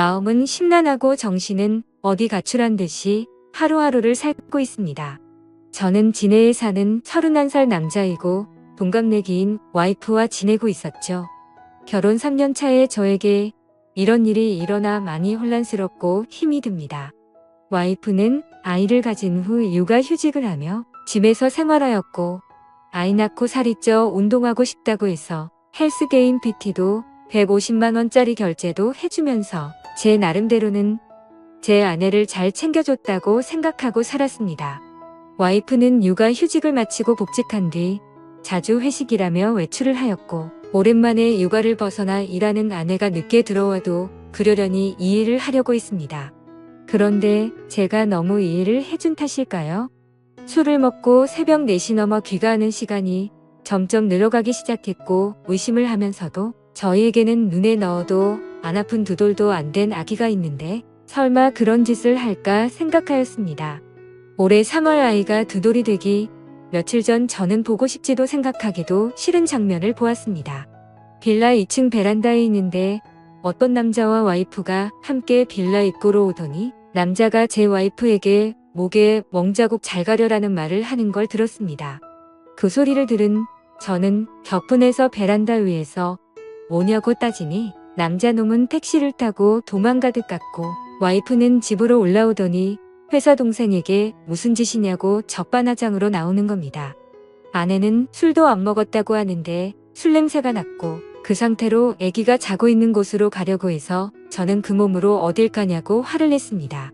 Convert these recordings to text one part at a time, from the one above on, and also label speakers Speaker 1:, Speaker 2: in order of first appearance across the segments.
Speaker 1: 마음은 심란하고 정신은 어디 가출한 듯이 하루하루를 살고 있습니다. 저는 진해에 사는 31살 남자이고 동갑내기인 와이프와 지내고 있었죠. 결혼 3년 차에 저에게 이런 일이 일어나 많이 혼란스럽고 힘이 듭니다. 와이프는 아이를 가진 후 육아휴직을 하며 집에서 생활하였고 아이 낳고 살이 쪄 운동하고 싶다고 해서 헬스게임 PT도 150만원짜리 결제도 해주면서 제 나름대로는 제 아내를 잘 챙겨줬다고 생각하고 살았습니다. 와이프는 육아휴직을 마치고 복직한 뒤 자주 회식이라며 외출을 하였고 오랜만에 육아를 벗어나 일하는 아내가 늦게 들어와도 그러려니 이해를 하려고 했습니다. 그런데 제가 너무 이해를 해준 탓일까요? 술을 먹고 새벽 4시 넘어 귀가하는 시간이 점점 늘어가기 시작했고 의심을 하면서도 저희에게는 눈에 넣어도 안 아픈 두 돌도 안 된 아기가 있는데 설마 그런 짓을 할까 생각하였습니다. 올해 3월 아이가 두 돌이 되기 며칠 전 저는 보고 싶지도 생각하기도 싫은 장면을 보았습니다. 빌라 2층 베란다에 있는데 어떤 남자와 와이프가 함께 빌라 입구로 오더니 남자가 제 와이프에게 목에 멍자국 잘 가려라는 말을 하는 걸 들었습니다. 그 소리를 들은 저는 격분해서 베란다 위에서 뭐냐고 따지니 남자놈은 택시를 타고 도망가듯 같고 와이프는 집으로 올라오더니 회사 동생에게 무슨 짓이냐고 적반하장으로 나오는 겁니다. 아내는 술도 안 먹었다고 하는데 술 냄새가 났고 그 상태로 아기가 자고 있는 곳으로 가려고 해서 저는 그 몸으로 어딜 가냐고 화를 냈습니다.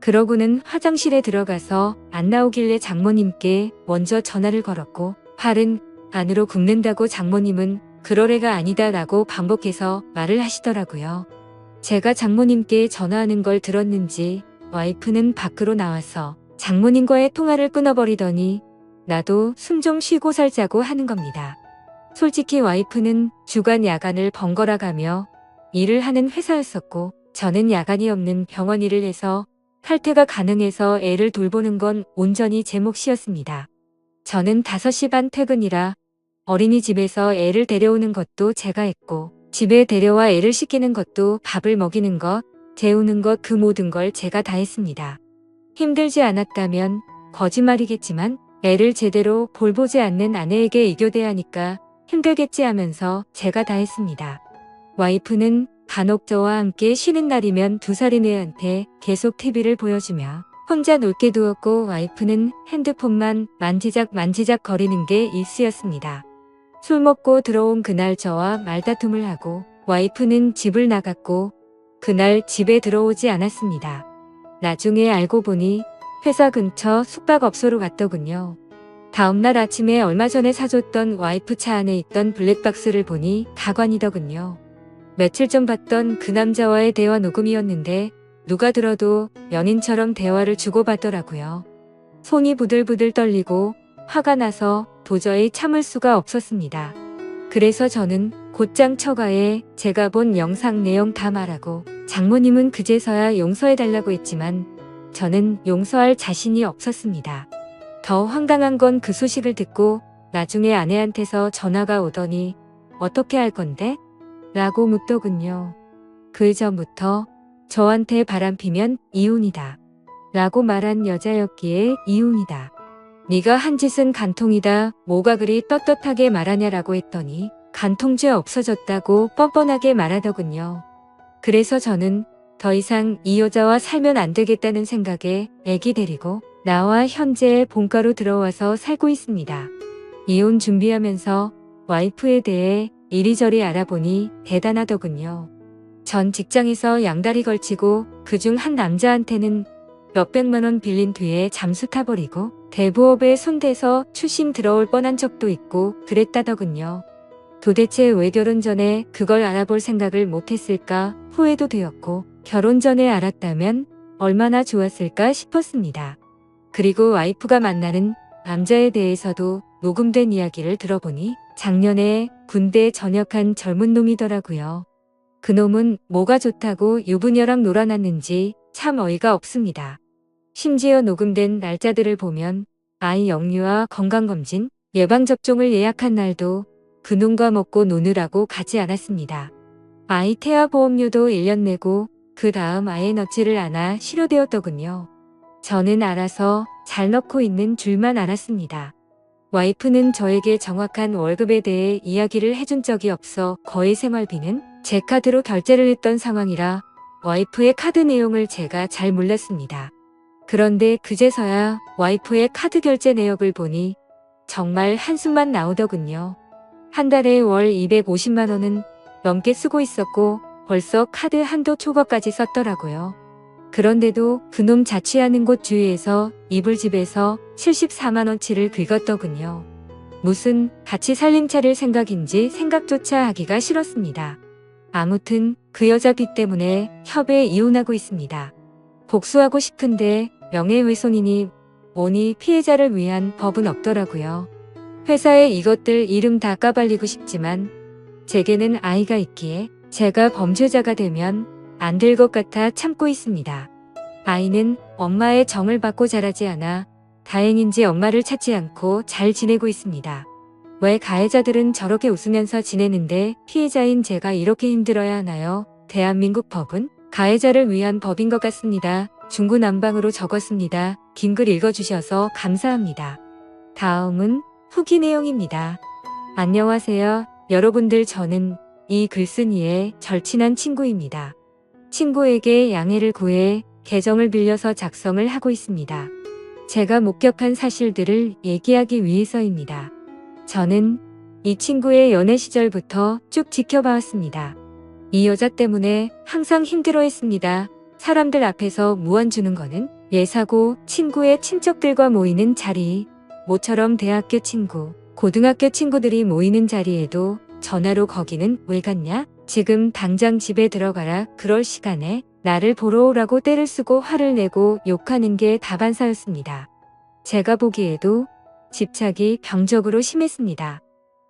Speaker 1: 그러고는 화장실에 들어가서 안 나오길래 장모님께 먼저 전화를 걸었고 팔은 안으로 굽는다고 장모님은 그럴 애가 아니다 라고 반복해서 말을 하시더라고요. 제가 장모님께 전화하는 걸 들었는지 와이프는 밖으로 나와서 장모님과의 통화를 끊어버리더니 나도 숨 좀 쉬고 살자고 하는 겁니다. 솔직히 와이프는 주간 야간을 번갈아 가며 일을 하는 회사였었고 저는 야간이 없는 병원 일을 해서 탈퇴가 가능해서 애를 돌보는 건 온전히 제 몫이었습니다. 저는 5시 반 퇴근이라 어린이집에서 애를 데려오는 것도 제가 했고 집에 데려와 애를 씻기는 것도 밥을 먹이는 것, 재우는 것 그 모든 걸 제가 다 했습니다. 힘들지 않았다면 거짓말이겠지만 애를 제대로 볼보지 않는 아내에게 이교대하니까 힘들겠지 하면서 제가 다 했습니다. 와이프는 간혹 저와 함께 쉬는 날이면 2살인 애한테 계속 TV를 보여주며 혼자 놀게 두었고 와이프는 핸드폰만 만지작 거리는 게 일쑤였습니다. 술 먹고 들어온 그날 저와 말다툼을 하고 와이프는 집을 나갔고 그날 집에 들어오지 않았습니다. 나중에 알고 보니 회사 근처 숙박업소로 갔더군요. 다음날 아침에 얼마 전에 사줬던 와이프 차 안에 있던 블랙박스를 보니 가관이더군요. 며칠 전 봤던 그 남자와의 대화 녹음이었는데 누가 들어도 연인처럼 대화를 주고받더라고요. 손이 부들부들 떨리고 화가 나서 도저히 참을 수가 없었습니다. 그래서 저는 곧장 처가에 제가 본 영상 내용 다 말하고 장모님은 그제서야 용서해달라고 했지만 저는 용서할 자신이 없었습니다. 더 황당한 건 그 소식을 듣고 나중에 아내한테서 전화가 오더니 어떻게 할 건데? 라고 묻더군요. 그 전부터 저한테 바람피면 이혼이다 라고 말한 여자였기에 이혼이다. 네가 한 짓은 간통이다. 뭐가 그리 떳떳하게 말하냐라고 했더니 간통죄 없어졌다고 뻔뻔하게 말하더군요. 그래서 저는 더 이상 이 여자와 살면 안 되겠다는 생각에 애기 데리고 나와 현재 본가로 들어와서 살고 있습니다. 이혼 준비하면서 와이프에 대해 이리저리 알아보니 대단하더군요. 전 직장에서 양다리 걸치고 그중 한 남자한테는 몇백만 원 빌린 뒤에 잠수 타버리고 대부업에 손대서 추심 들어올 뻔한 적도 있고 그랬다더군요. 도대체 왜 결혼 전에 그걸 알아볼 생각을 못했을까 후회도 되었고 결혼 전에 알았다면 얼마나 좋았을까 싶었습니다. 그리고 와이프가 만나는 남자에 대해서도 녹음된 이야기를 들어보니 작년에 군대에 전역한 젊은 놈이더라고요. 그놈은 뭐가 좋다고 유부녀랑 놀아놨는지 참 어이가 없습니다. 심지어 녹음된 날짜들을 보면 아이 영유아 건강검진, 예방접종을 예약한 날도 그놈과 먹고 노느라고 가지 않았습니다. 아이 태아보험료도 1년 내고 그 다음 아예 넣지를 않아 실효되었더군요. 저는 알아서 잘 넣고 있는 줄만 알았습니다. 와이프는 저에게 정확한 월급에 대해 이야기를 해준 적이 없어 거의 생활비는 제 카드로 결제를 했던 상황이라 와이프의 카드 내용을 제가 잘 몰랐습니다. 그런데 그제서야 와이프의 카드 결제 내역을 보니 정말 한숨만 나오더군요. 한 달에 월 250만 원은 넘게 쓰고 있었고 벌써 카드 한도 초과까지 썼더라고요. 그런데도 그놈 자취하는 곳 주위에서 이불집에서 74만 원치를 긁었더군요. 무슨 같이 살림 차릴 생각인지 생각조차 하기가 싫었습니다. 아무튼 그 여자 빚 때문에 협에 이혼하고 있습니다. 복수하고 싶은데 명예훼손이니 뭐니 피해자를 위한 법은 없더라고요. 회사에 이것들 이름 다 까발리고 싶지만 제게는 아이가 있기에 제가 범죄자가 되면 안 될 것 같아 참고 있습니다. 아이는 엄마의 정을 받고 자라지 않아 다행인지 엄마를 찾지 않고 잘 지내고 있습니다. 왜 가해자들은 저렇게 웃으면서 지내는데 피해자인 제가 이렇게 힘들어야 하나요? 대한민국 법은 가해자를 위한 법인 것 같습니다. 중구난방으로 적었습니다. 긴 글 읽어주셔서 감사합니다. 다음은 후기 내용입니다. 안녕하세요. 여러분들, 저는 이 글쓴이의 절친한 친구입니다. 친구에게 양해를 구해 계정을 빌려서 작성을 하고 있습니다. 제가 목격한 사실들을 얘기하기 위해서입니다. 저는 이 친구의 연애 시절부터 쭉 지켜봐왔습니다. 이 여자 때문에 항상 힘들어했습니다. 사람들 앞에서 무안 주는 거는 예사고 친구의 친척들과 모이는 자리, 모처럼 대학교 친구, 고등학교 친구들이 모이는 자리에도 전화로 거기는 왜 갔냐? 지금 당장 집에 들어가라. 그럴 시간에 나를 보러 오라고 떼를 쓰고 화를 내고 욕하는 게 다반사였습니다. 제가 보기에도 집착이 병적으로 심했습니다.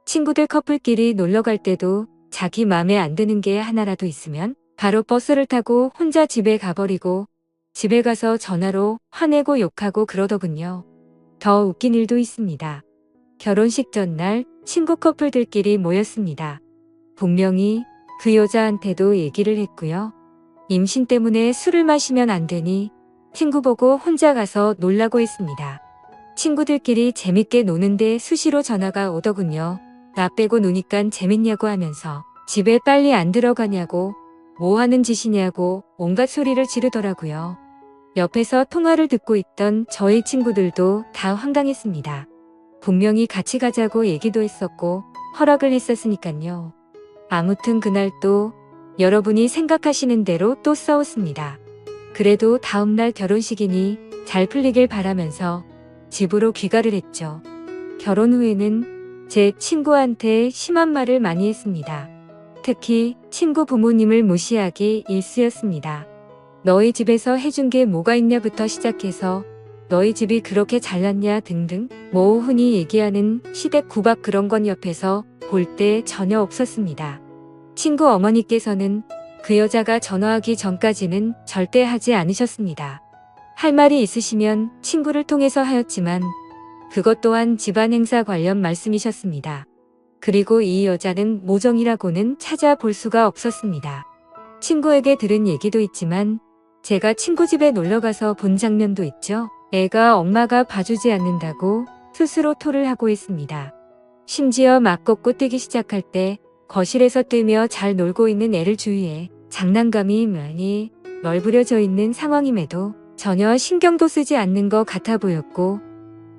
Speaker 1: 친구들 커플끼리 놀러 갈 때도 자기 맘에 안 드는 게 하나라도 있으면 바로 버스를 타고 혼자 집에 가버리고 집에 가서 전화로 화내고 욕하고 그러더군요. 더 웃긴 일도 있습니다. 결혼식 전날 친구 커플들끼리 모였습니다. 분명히 그 여자한테도 얘기를 했고요. 임신 때문에 술을 마시면 안 되니 친구 보고 혼자 가서 놀라고 했습니다. 친구들끼리 재밌게 노는데 수시로 전화가 오더군요. 나 빼고 노니깐 재밌냐고 하면서 집에 빨리 안 들어가냐고, 뭐 하는 짓이냐고 온갖 소리를 지르더라고요. 옆에서 통화를 듣고 있던 저희 친구들도 다 황당했습니다. 분명히 같이 가자고 얘기도 했었고 허락을 했었으니깐요. 아무튼 그날 또 여러분이 생각하시는 대로 또 싸웠습니다. 그래도 다음날 결혼식이니 잘 풀리길 바라면서 집으로 귀가를 했죠. 결혼 후에는 제 친구한테 심한 말을 많이 했습니다. 특히 친구 부모님을 무시하기 일쑤였습니다. 너희 집에서 해준 게 뭐가 있냐부터 시작해서 너희 집이 그렇게 잘났냐 등등 뭐 흔히 얘기하는 시댁 구박 그런 건 옆에서 볼 때 전혀 없었습니다. 친구 어머니께서는 그 여자가 전화하기 전까지는 절대 하지 않으셨습니다. 할 말이 있으시면 친구를 통해서 하였지만 그것 또한 집안 행사 관련 말씀이셨습니다. 그리고 이 여자는 모정이라고는 찾아볼 수가 없었습니다. 친구에게 들은 얘기도 있지만 제가 친구 집에 놀러가서 본 장면도 있죠. 애가 엄마가 봐주지 않는다고 스스로 토를 하고 있습니다. 심지어 막 걷고 뛰기 시작할 때 거실에서 뛰며 잘 놀고 있는 애를 주위에 장난감이 많이 널브려져 있는 상황임에도 전혀 신경도 쓰지 않는 것 같아 보였고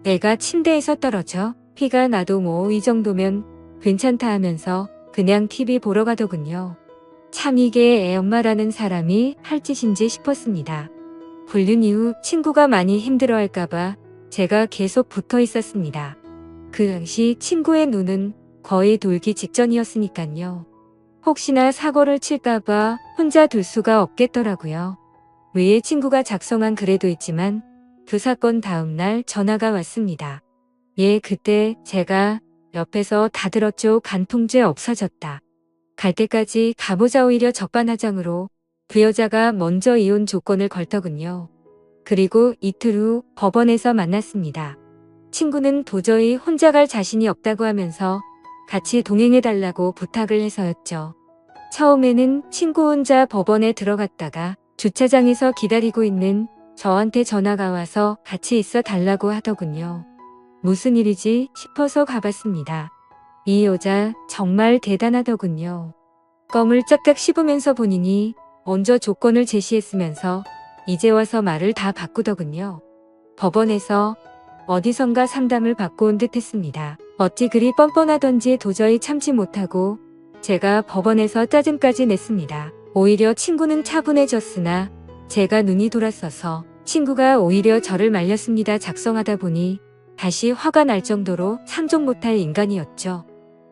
Speaker 1: 애가 침대에서 떨어져 피가 나도 뭐 이 정도면 괜찮다 하면서 그냥 TV 보러 가더군요. 참 이게 애 엄마라는 사람이 할 짓인지 싶었습니다. 불륜 이후 친구가 많이 힘들어할까봐 제가 계속 붙어 있었습니다. 그 당시 친구의 눈은 거의 돌기 직전이었으니깐요. 혹시나 사고를 칠까봐 혼자 둘 수가 없겠더라고요. 외에 친구가 작성한 글에도 있지만 그 사건 다음날 전화가 왔습니다. 그때 제가 옆에서 다 들었죠. 간통죄 없어졌다. 갈 때까지 가보자. 오히려 적반하장으로 그 여자가 먼저 이혼 조건을 걸더군요. 그리고 이틀 후 법원에서 만났습니다. 친구는 도저히 혼자 갈 자신이 없다고 하면서 같이 동행해달라고 부탁을 해서였죠. 처음에는 친구 혼자 법원에 들어갔다가 주차장에서 기다리고 있는 저한테 전화가 와서 같이 있어 달라고 하더군요. 무슨 일이지 싶어서 가봤습니다. 이 여자 정말 대단하더군요. 껌을 짝짝 씹으면서 본인이 먼저 조건을 제시했으면서 이제 와서 말을 다 바꾸더군요. 법원에서 어디선가 상담을 받고 온 듯 했습니다. 어찌 그리 뻔뻔하던지 도저히 참지 못하고 제가 법원에서 짜증까지 냈습니다. 오히려 친구는 차분해졌으나 제가 눈이 돌았어서 친구가 오히려 저를 말렸습니다. 작성하다 보니 다시 화가 날 정도로 상종 못할 인간이었죠.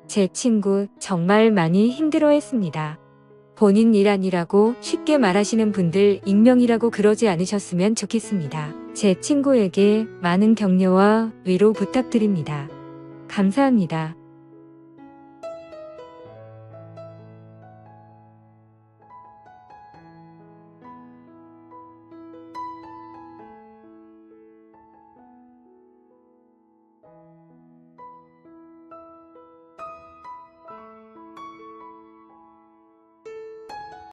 Speaker 1: 제 친구 정말 많이 힘들어했습니다. 본인 일 아니라고 쉽게 말하시는 분들 익명이라고 그러지 않으셨으면 좋겠습니다. 제 친구에게 많은 격려와 위로 부탁드립니다. 감사합니다.